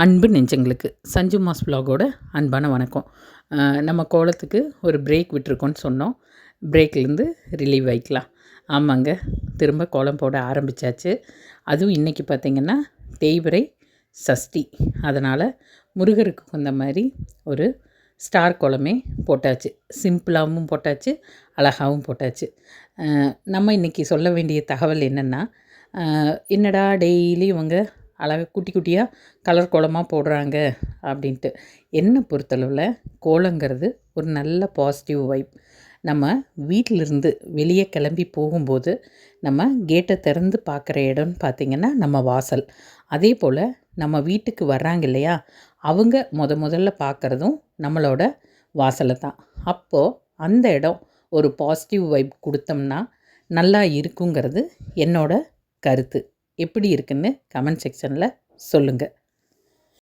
அன்பு நெஞ்சங்களுக்கு சஞ்சு மாஸ் vlogஓட அன்பான வணக்கம். நம்ம கோலத்துக்கு ஒரு பிரேக் விட்டுருக்கோன்னு சொன்னோம். பிரேக்லேருந்து ரிலீவ் ஆகிக்கலாம். ஆமாங்க, திரும்ப கோலம் போட ஆரம்பித்தாச்சு. அதுவும் இன்றைக்கி பார்த்திங்கன்னா தேய்பிறை சஷ்டி. அதனால் முருகருக்கு வந்த மாதிரி ஒரு ஸ்டார் கோலமே போட்டாச்சு. சிம்பிளாகவும் போட்டாச்சு, அழகாகவும் போட்டாச்சு. நம்ம இன்றைக்கி சொல்ல வேண்டிய தகவல் என்னென்னா, என்னடா டெய்லி இவங்க அழகாக குட்டி குட்டியாக கலர் கோலமாக போடுறாங்க அப்படின்ட்டு. என்னை பொறுத்தளவில் கோலங்கிறது ஒரு நல்ல பாசிட்டிவ் வைப். நம்ம வீட்டிலிருந்து வெளியே கிளம்பி போகும்போது நம்ம கேட்டை திறந்து பார்க்குற இடம்னு பார்த்திங்கன்னா நம்ம வாசல். அதே போல் நம்ம வீட்டுக்கு வர்றாங்க இல்லையா, அவங்க முதல்ல பார்க்குறதும் நம்மளோட வாசலை தான். அப்போது அந்த இடம் ஒரு பாசிட்டிவ் வைப் கொடுத்தோம்னா நல்லா இருக்குங்கிறது என்னோட கருத்து. எப்படி இருக்குன்னு கமெண்ட் செக்ஷனில் சொல்லுங்கள்.